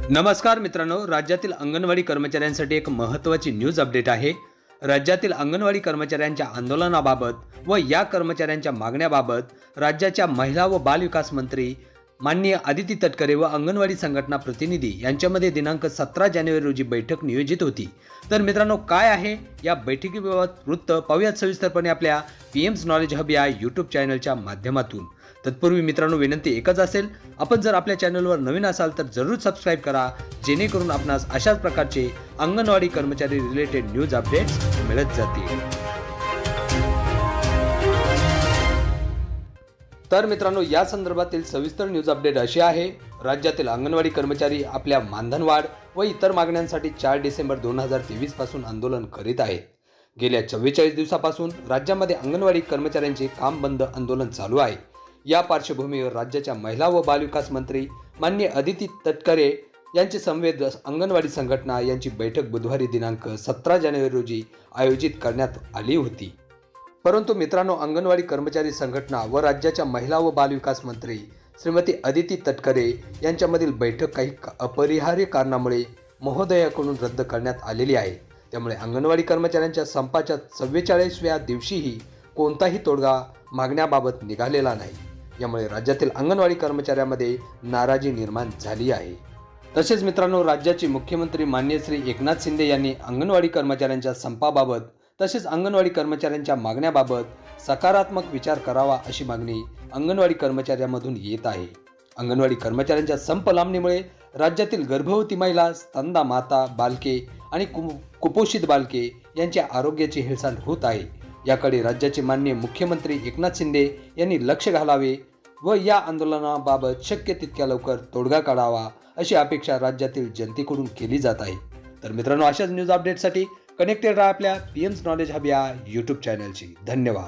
नमस्कार मित्रांनो, राज्यातील अंगणवाडी कर्मचाऱ्यांसाठी एक महत्त्वाची न्यूज अपडेट आहे. राज्यातील अंगणवाडी कर्मचाऱ्यांच्या आंदोलनाबाबत व या कर्मचाऱ्यांच्या मागण्याबाबत राज्याच्या महिला व बालविकास मंत्री माननीय आदिती तटकरे व अंगणवाडी संघटना प्रतिनिधी यांच्यामध्ये दिनांक 17 जानेवारी रोजी बैठक नियोजित होती. तर मित्रांनो, काय आहे या बैठकीबाबत वृत्त पाहूयात सविस्तरपणे आपल्या पीएम्स नॉलेज हब या यूट्यूब चॅनलच्या माध्यमातून. तत्पूर्वी मित्रांनो, विनंती एकच असेल, आपण जर आपल्या चॅनलवर नवीन असाल तर जरूर सबस्क्राईब करा, जेणेकरून आपणास अशाच प्रकारचे अंगणवाडी कर्मचारी रिलेटेड न्यूज अपडेट्स मिळत जातील. तर मित्रांनो, या संदर्भातील सविस्तर न्यूज अपडेट अशी आहे. राज्यातील अंगणवाडी कर्मचारी आपल्या मानधनवाढ व इतर मागण्यांसाठी 4 डिसेंबर 2023 पासून आंदोलन करीत आहेत. गेल्या 44 दिवसापासून राज्यामध्ये अंगणवाडी कर्मचाऱ्यांचे काम बंद आंदोलन चालू आहे. या पार्श्वभूमीवर राज्याच्या महिला व बालविकास मंत्री माननीय आदिती तटकरे यांची समवेत अंगणवाडी संघटना यांची बैठक बुधवारी दिनांक 17 जानेवारी रोजी आयोजित करण्यात आली होती. परंतु मित्रांनो, अंगणवाडी कर्मचारी संघटना व राज्याच्या महिला व बालविकास मंत्री श्रीमती आदिती तटकरे यांच्यामधील बैठक काही अपरिहार्य कारणामुळे महोदयाकडून रद्द करण्यात आलेली आहे. त्यामुळे अंगणवाडी कर्मचाऱ्यांच्या संपाच्या 44व्या दिवशीही कोणताही तोडगा मागण्याबाबत निघालेला नाही. यामुळे राज्यातील अंगणवाडी कर्मचाऱ्यांमध्ये नाराजी निर्माण झाली आहे. तसेच मित्रांनो, राज्याचे मुख्यमंत्री माननीय श्री एकनाथ शिंदे यांनी अंगणवाडी कर्मचाऱ्यांच्या संपाबाबत तसेच अंगणवाडी कर्मचाऱ्यांच्या मागण्याबाबत सकारात्मक विचार करावा अशी मागणी अंगणवाडी कर्मचाऱ्यांमधून येत आहे. अंगणवाडी कर्मचाऱ्यांच्या संप लांबणीमुळे राज्यातील गर्भवती महिला, स्तनदा माता, बालके आणि कुपोषित बालके यांच्या आरोग्याची हेळसांड होत आहे. याकडे राज्याचे माननीय मुख्यमंत्री एकनाथ शिंदे यांनी लक्ष घालावे व या आंदोलनाबाबत शक्य तितक्या लवकर तोडगा काढावा अशी अपेक्षा राज्यातील जनतेकडून केली जात आहे. तर मित्रांनो, अशाच न्यूज अपडेटसाठी कनेक्टेड राहा आपल्या पीएम्स नॉलेज हब या यूट्यूब चॅनलशी. धन्यवाद.